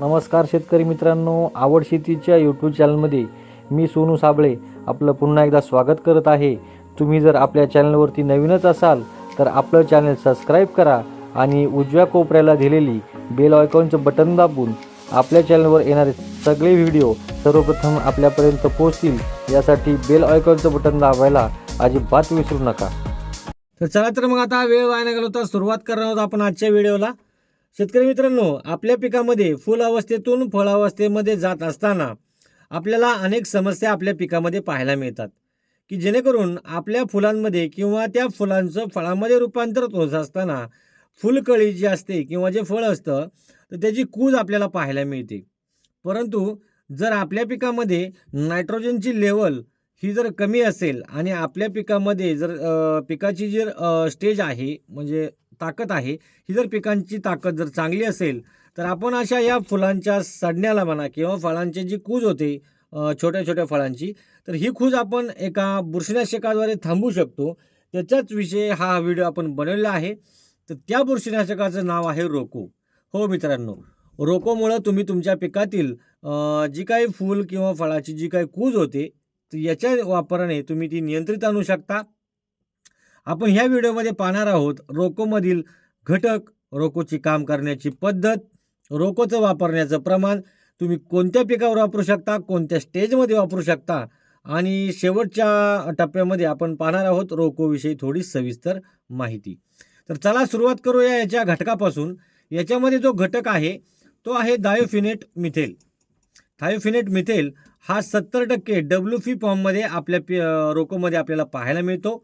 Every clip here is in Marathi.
नमस्कार शेतकरी मित्रांनो, आवड शेतीच्या यूट्यूब चॅनलमध्ये मी सोनू साबळे आपलं पुन्हा एकदा स्वागत करत आहे. तुम्ही जर आपल्या चॅनलवरती नवीनच असाल तर आपलं चॅनल सबस्क्राईब करा आणि उजव्या कोपऱ्याला दिलेली बेल आयकॉनचं बटन दाबून आपल्या चॅनलवर येणारे सगळे व्हिडिओ सर्वप्रथम आपल्यापर्यंत पोहोचतील यासाठी बेल आयकॉनचं बटन दाबायला अजिबात विसरू नका. तर चला तर मग आता वेळ वाया न घालवता सुरुवात करणार आहोत आपण आजच्या व्हिडिओला. शेतकरी मित्रांनो, आपल्या पिकामध्ये फुल अवस्थेतून फळ अवस्थेमध्ये जात असताना आपल्याला अनेक समस्या आपल्या पिकामध्ये पाहायला मिळतात की जेणेकरून आपल्या फुलांमध्ये किंवा त्या फुलांचं फळामध्ये रूपांतर होत असताना फुलकळी जी असते किंवा जे फळ असतं तर त्याची कूज आपल्याला पाहायला मिळते. परंतु जर आपल्या पिकामध्ये नायट्रोजनची लेवल ही जर कमी असेल आणि आपल्या पिकामध्ये जर पिकाची जी स्टेज आहे म्हणजे ताकद आहे, ही जर पिकांची ताकद जर चांगली असेल तर आपण अशा या फुलांच्या सडण्याला म्हणा किंवा फळांची जी कूज होते छोट्या छोट्या फळांची, तर ही कूज आपण एका बुरशीनाशकाद्वारे थांबवू शकतो. त्याच्याच विषयी हा व्हिडिओ आपण बनवलेला आहे. तर त्या बुरशीनाशकाचं नाव आहे रोको. हो मित्रांनो, रोकोमुळं तुम्ही तुमच्या पिकातील जी काही फूल किंवा फळाची जी काही कूज होते तर याच्या वापराने तुम्ही ती नियंत्रित आणू शकता. आपण ह्या व्हिडिओमध्ये पाहणार आहोत रोकोमधील घटक, रोकोची काम करण्याची पद्धत, रोकोचं वापरण्याचं प्रमाण, तुम्ही कोणत्या पिकावर वापरू शकता, कोणत्या स्टेजमध्ये वापरू शकता आणि शेवटच्या टप्प्यामध्ये आपण पाहणार आहोत रोकोविषयी थोडी सविस्तर माहिती. तर चला सुरुवात करूया याच्या घटकापासून. याच्यामध्ये जो घटक आहे तो आहे थायोफिनेट मिथेल. थायोफिनेट मिथेल हा 70% WP फॉर्ममध्ये आपल्या रोकोमध्ये आपल्याला पाहायला मिळतो.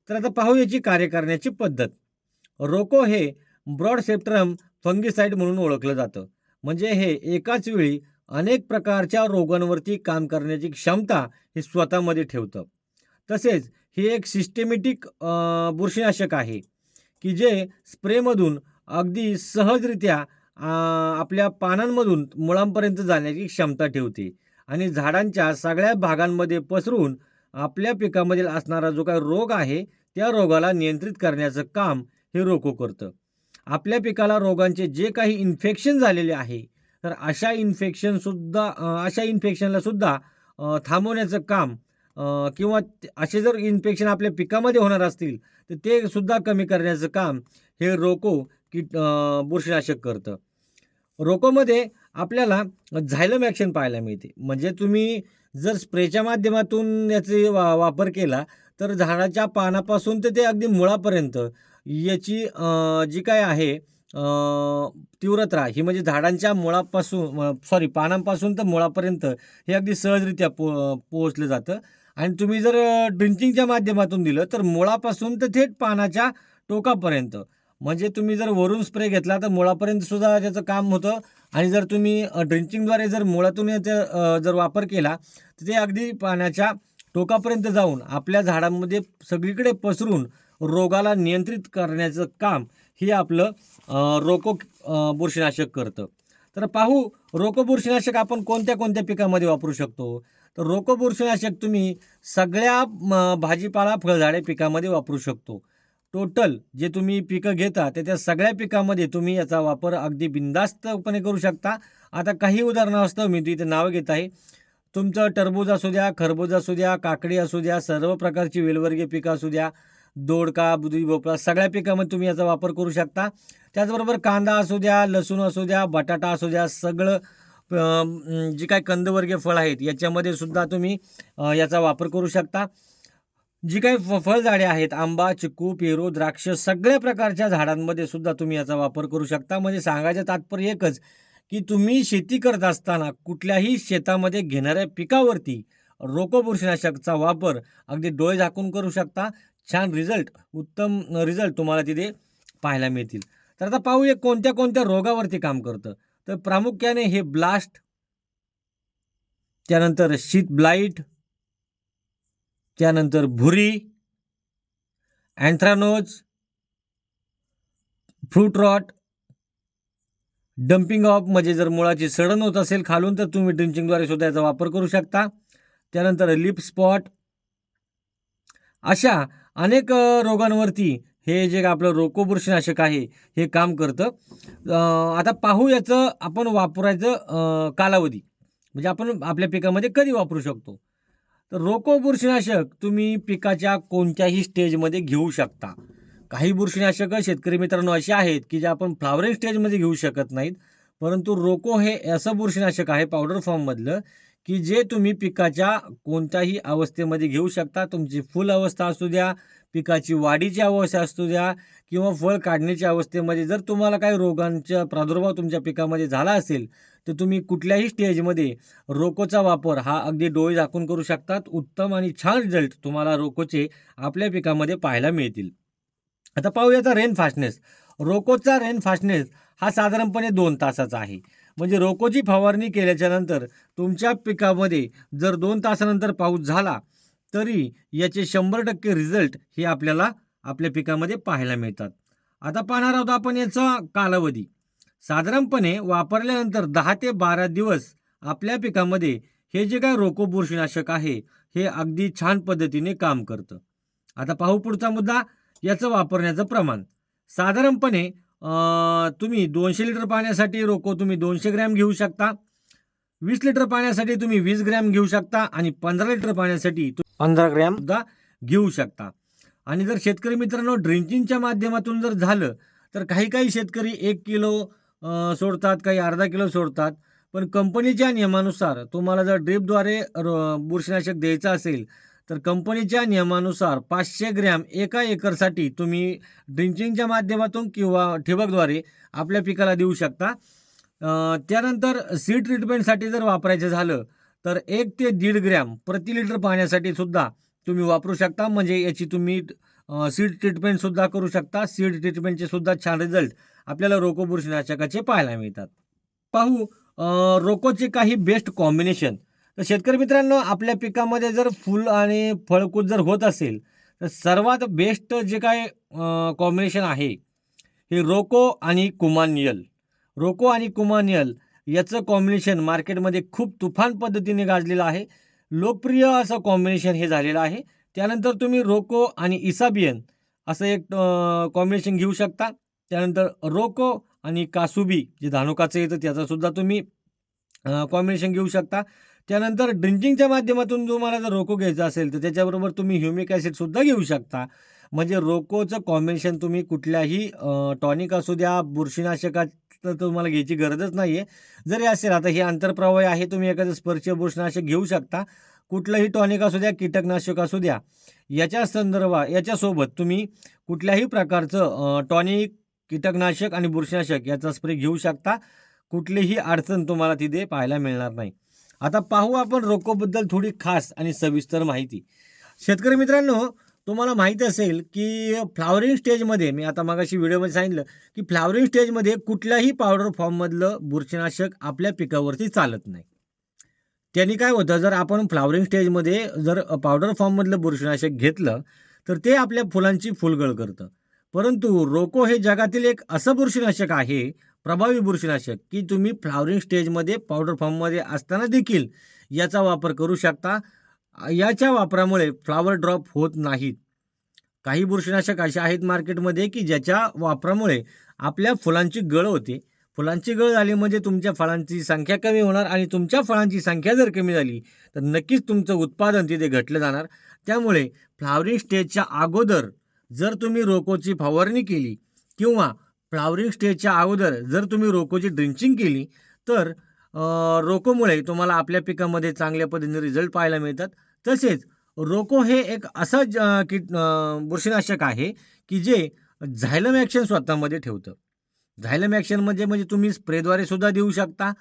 तर आता पाहू याची कार्य करण्याची पद्धत. रोको हे ब्रॉड स्पेक्ट्रम फंगिसाइड म्हणून ओळखलं जातं. म्हणजे हे एकाच वेळी अनेक प्रकारच्या रोगांवरती काम करण्याची क्षमता हे स्वतःमध्ये ठेवतं. तसेच हे एक सिस्टेमॅटिक बुरशीनाशक आहे की जे स्प्रेमधून अगदी सहजरित्या आपल्या पानांमधून मुळांपर्यंत जाण्याची क्षमता ठेवते आणि झाडांच्या सगळ्या भागांमध्ये पसरून आपल्या पिकामधील असणारा जो काही रोग आहे त्या रोगाला नियंत्रित करण्याचं काम हे रोको करतं. आपल्या पिकाला रोगांचे जे काही इन्फेक्शन झालेले आहे तर अशा इन्फेक्शनला सुद्धा थांबवण्याचं काम किंवा असे जर इन्फेक्शन आपल्या पिकामध्ये होणार असतील तर ते सुद्धा कमी करण्याचं काम हे रोको बुरशीनाशक करतं. रोकोमध्ये आपल्याला झायलम ॲक्शन पाहायला मिळते. म्हणजे तुम्ही जर स्प्रेच्या माध्यमातून याचा वापर केला तर झाडाच्या पानापासून तर ते अगदी मुळापर्यंत याची जी काय आहे तीव्रता ही म्हणजे झाडांच्या मुळापासून पानांपासून तर मुळापर्यंत हे अगदी सहजरित्या पोहोचलं जातं. आणि तुम्ही जर ड्रिंचिंगच्या माध्यमातून दिलं तर मुळापासून तर थेट पानाच्या टोकापर्यंत, म्हणजे तुम्ही जर वरून स्प्रे घेतला तर मुळापर्यंत सुद्धा त्याचं काम होतं. आणि जर तुम्ही ड्रिंचिंगद्वारे जर मुळातून याचा जर वापर केला तर ते अगदी पाण्याच्या टोकापर्यंत जाऊन आपल्या झाडांमध्ये सगळीकडे पसरून रोगाला नियंत्रित करण्याचं काम हे आपलं रोको बुरशीनाशक करतं. तर पाहू रोको बुरशीनाशक आपण कोणत्या कोणत्या पिकामध्ये वापरू शकतो. तर रोको बुरशीनाशक तुम्ही सगळ्या भाजीपाला फळझाडे पिकामध्ये वापरू शकतो. टोटल जे तुम्ही पिकं घेता त्या सगळ्या पिकामध्ये तुम्ही याचा वापर अगदी बिनधास्तपणे करू शकता. आता काही उदाहरणास्तव मी इथे नावं घेत आहे. तुमचं टरबूज असू द्या, खरबूज असू द्या, काकडी असू द्या, सर्व प्रकारची वेलवर्गीय पिकं असू द्या, दोडका, दुधी भोपळा, सगळ्या पिकामध्ये तुम्ही याचा वापर करू शकता. त्याचबरोबर कांदा असू द्या, लसूण असू द्या, बटाटा असू द्या, सगळं जी काही कंदवर्गीय फळ आहेत याच्यामध्ये सुद्धा तुम्ही याचा वापर करू शकता. जी काही फळझाडे आहेत आंबा, चिक्कू, पेरू, द्राक्ष, सगळ्या प्रकारच्या झाडांमध्ये सुद्धा तुम्ही याचा वापर करू शकता. म्हणजे सांगायचं तात्पर्य एकच की तुम्ही शेती करत असताना कुठल्याही शेतामध्ये घेणाऱ्या पिकावरती रोको बुरशीनाशकचा वापर अगदी डोळे झाकून करू शकता. छान रिझल्ट, उत्तम रिझल्ट तुम्हाला तिथे पाहायला मिळतील. तर आता पाहूया कोणत्या कोणत्या रोगावरती काम करतं. तर प्रामुख्याने हे ब्लास्ट, त्यानंतर शीत ब्लाईट, त्यानंतर भुरी, अँथ्रानोज, फ्रूट रॉट, डम्पिंग ऑफ म्हणजे जर मुळाची सडण होत असेल खालून तर तुम्ही ड्रिंचिंगद्वारे सुद्धा याचा वापर करू शकता. त्यानंतर लिप स्पॉट, अशा अनेक रोगांवरती हे जे आपलं रोको बुरशीनाशक आहे हे काम करतं. आता पाहू याचं आपण वापरायचं कालावधी, म्हणजे आपण आपल्या पिकामध्ये कधी वापरू शकतो. तर रोको बुरशीनाशक तुम्ही पिकाच्या कोणत्याही स्टेजमध्ये घेऊ शकता. काही बुरशीनाशकं शेतकरी मित्रांनो अशी आहेत की जे आपण फ्लॉवरिंग स्टेजमध्ये घेऊ शकत नाहीत. परंतु रोको हे असं बुरशीनाशक आहे पावडर फॉर्ममधलं, की जे तुम्ही पिकाच्या कोणत्याही अवस्थेमध्ये घेऊ शकता. तुमची फुल अवस्था असू द्या, पिकाची वाढीची अवस्था असू द्या किंवा फळ काढण्याच्या अवस्थेमध्ये जर तुम्हाला काही रोगांचा प्रादुर्भाव तुमच्या पिकामध्ये झाला असेल, तर तुम्ही कुठल्याही स्टेजमध्ये रोकोचा वापर हा अगदी डोळे झाकून करू शकतात. उत्तम आणि छान रिझल्ट तुम्हाला रोकोचे आपल्या पिकामध्ये पाहायला मिळतील. आता पाहूयाचा रेन फास्टनेस. रोकोचा रेन फास्टनेस हा साधारणपणे 2 तासाचा आहे. म्हणजे रोकोची फवारणी केल्याच्या नंतर तुमच्या पिकामध्ये जर 2 तासानंतर पाऊस झाला, तरी याचे 100% रिझल्ट हे आपल्याला आपल्या पिकामध्ये पाहायला मिळतात. आता पाहणार आहोत आपण याचा कालावधी. साधारणपणे वापरल्यानंतर 10 ते 12 दिवस आपल्या पिकामध्ये हे जे काय रोको बुरशीनाशक आहे, हे अगदी छान पद्धतीने काम करतं. आता पाहू पुढचा मुद्दा, याचं वापरण्याचं प्रमाण. साधारणपणे तुम्ही 200 लिटर पाण्यासाठी रोको तुम्ही 200 ग्रॅम घेऊ शकता. 20 लिटर पाण्यासाठी तुम्ही 20 ग्रॅम घेऊ शकता आणि 15 लिटर पाण्यासाठी 15 ग्रॅम सुद्धा घेऊ शकता. आणि जर शेतकरी मित्रांनो ड्रिंचिंगच्या माध्यमातून जर झालं, तर काही शेतकरी 1 किलो सोडतात, काही अर्धा किलो सोडतात. पण कंपनीच्या नियमानुसार तुम्हाला जर ड्रिपद्वारे बुरशीनाशक द्यायचं असेल, तर कंपनीच्या नियमानुसार 500 ग्रॅम एका एकरसाठी तुम्ही ड्रिंचिंगच्या माध्यमातून किंवा ठिबकद्वारे आपल्या पिकाला देऊ शकता. त्यानंतर सीड ट्रीटमेंटसाठी जर वापरायचं झालं, तर 1 ते 1.5 ग्रॅम प्रति लिटर पाण्यासाठी सुद्धा तुम्ही वापरू शकता. म्हणजे याची तुम्ही सीड ट्रीटमेंटसुद्धा करू शकता. सीड ट्रीटमेंटचे सुद्धा छान रिझल्ट आपल्याला रोको बुरशीनाशकाचे पाहायला मिळतात. पाहू रोकोचे काही बेस्ट कॉम्बिनेशन. तर शेतकरी मित्रांनो आपल्या पिकामध्ये जर फुल आणि फळकूट जर होत असेल, तर सर्वात बेस्ट जे काय कॉम्बिनेशन आहे हे रोको आणि कुमानियल. रोको आणि कुमानियल याचं कॉम्बिनेशन मार्केटमध्ये खूप तुफान पद्धतीने गाजलेलं आहे. लोकप्रिय असं कॉम्बिनेशन हे झालेलं आहे. त्यानंतर तुम्ही रोको आणि इसाबियन असं एक कॉम्बिनेशन घेऊ शकता. त्यानंतर रोको आणि कासुबी जे धानुकाचं येतं त्याचासुद्धा तुम्ही कॉम्बिनेशन घेऊ शकता. त्यानंतर ड्रिंचिंगच्या माध्यमातून तुम्हाला जर रोको घ्यायचा असेल, तर त्याच्याबरोबर तुम्ही ह्युमिक ॲसिडसुद्धा घेऊ शकता. म्हणजे रोकोचं कॉम्बिनेशन तुम्ही कुठल्याही टॉनिक असू द्या, बुरशीनाशकाचं तुम्हाला घ्यायची गरजच नाही आहे. जरी असेल आता हे आंतरप्रवाही आहे, तुम्ही एखादं स्पर्शीय बुरशीनाशक घेऊ शकता. कुठलंही टॉनिक असू द्या, कीटकनाशक असू द्या, याच्यासोबत तुम्ही कुठल्याही प्रकारचं टॉनिक, कीटकनाशक आणि बुरशीनाशक याचा स्प्रे घेऊ शकता. कुठलीही अडचण तुम्हाला तिथे पाहायला मिळणार नाही. आता पाहू आपण रोकोबद्दल थोडी खास आणि सविस्तर माहिती. शेतकरी मित्रांनो तुम्हाला माहीत असेल की फ्लॉवरिंग स्टेजमध्ये मी आता मगाशी व्हिडिओमध्ये सांगितलं की फ्लॉवरिंग स्टेजमध्ये कुठल्याही पावडर फॉर्ममधलं बुरशीनाशक आपल्या पिकावरती चालत नाही. त्यांनी काय होतं, जर आपण फ्लॉवरिंग स्टेजमध्ये जर पावडर फॉर्ममधलं बुरशीनाशक घेतलं, तर ते आपल्या फुलांची फुलगळ करतं. परंतु रोको हे जगातील एक असं बुरशीनाशक आहे, प्रभावी बुरशीनाशक, की तुम्ही फ्लॉवरिंग स्टेजमध्ये पावडर फॉर्ममध्ये असताना देखील याचा वापर करू शकता. याच्या वापरामुळे फ्लॉवर ड्रॉप होत नाहीत. काही बुरशीनाशक असे आहेत मार्केटमध्ये की ज्याच्या वापरामुळे आपल्या फुलांची गळ होते. फुलांची गळ झाली म्हणजे तुमच्या फळांची संख्या कमी होणार आणि तुमच्या फळांची संख्या जर कमी झाली, तर नक्कीच तुमचं उत्पादन तिथे घटलं जाणार. त्यामुळे फ्लॉवरिंग स्टेजच्या अगोदर जर तुम्ही रोकोची फवारणी केली किंवा फ्लॉवरिंग स्टेजच्या अगोदर जर तुम्ही रोकोची ड्रिंचिंग केली, तर रोकोमुळे तुम्हाला आपल्या पिकामध्ये चांगल्या पद्धतीने रिझल्ट पाहायला मिळतात. तसेच रोको हे एक असं बुरशीनाशक आहे की जे झायलम ॲक्शन स्वतःमध्ये ठेवतं. झायलम ॲक्शन म्हणजे तुम्ही स्प्रेद्वारे सुद्धा देऊ शकता,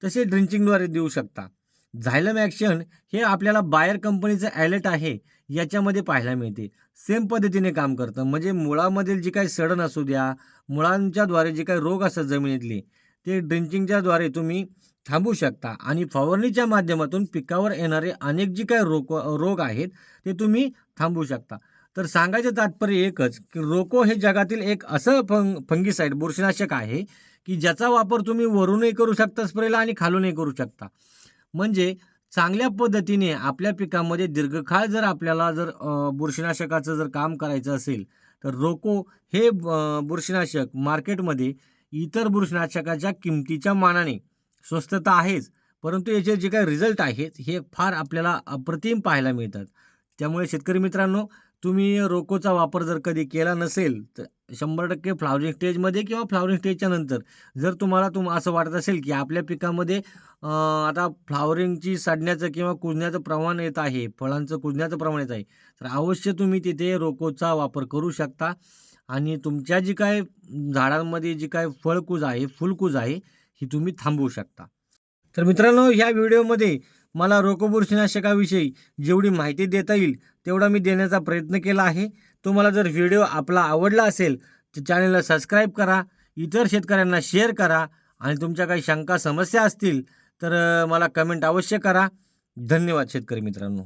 तसे ड्रिंचिंगद्वारे देऊ शकता. झायलम ॲक्शन हे आपल्याला बायर कंपनीचं ॲलेट आहे याच्यामध्ये पाहायला मिळते. सेम पद्धतीने काम करतं. म्हणजे मुळामधील जी काही सडण असू द्या, मुळांच्याद्वारे जे काही रोग असतात जमिनीतले, ते ड्रिंचिंगच्याद्वारे तुम्ही थांबवू शकता आणि फवारणीच्या माध्यमातून पिकावर येणारे अनेक जे काही रोग आहेत ते तुम्ही थांबवू शकता. तर सांगायचं तात्पर्य एकच की रोको हे जगातील एक असं फंगिसाईड बुरशीनाशक आहे की ज्याचा वापर तुम्ही वरूनही करू शकता स्प्रेला आणि खालूनही करू शकता. म्हणजे चांगल्या पद्धतीने आपल्या पिकामध्ये दीर्घकाळ जर आपल्याला जर बुरशीनाशकाचं जर काम करायचं असेल, तर रोको हे बुरशीनाशक मार्केटमध्ये इतर बुरशीनाशकाच्या किमतीच्या मानाने स्वस्त तर आहेच, परंतु याचे जे काही रिझल्ट आहेत हे फार आपल्याला अप्रतिम पाहायला मिळतात. त्यामुळे शेतकरी मित्रांनो, तुम्ही रोकोचा वापर जर कधी केला नसेल तर 100% फ्लावरिंग स्टेजमध्ये किंवा फ्लावरिंग स्टेजच्या नंतर जर तुम्हाला असं वाटत असेल की आपल्या पिकामध्ये आता फ्लावरिंगची सडण्याचं किंवा कुजण्याचं प्रमाण येत आहे, फळांचं कुजण्याचं प्रमाण येत आहे, तर अवश्य तुम्ही तिथे रोकोचा वापर करू शकता आणि तुमच्या जी काय झाडांमध्ये जी काय फळकूज आहे, फुलकूज आहे, ही तुम्ही थांबवू शकता. तर मित्रांनो, ह्या व्हिडिओमध्ये मला रोको बुरशीनाशकाविषयी जेवढी माहिती देता येईल तेवढा मी देण्याचा प्रयत्न केला आहे. तुम्हाला जर व्हिडिओ आपला आवडला असेल तर चॅनलला सबस्क्राईब करा, इतर शेतकऱ्यांना शेअर करा आणि तुमच्या काही शंका समस्या असतील तर मला कमेंट अवश्य करा. धन्यवाद शेतकरी मित्रांनो.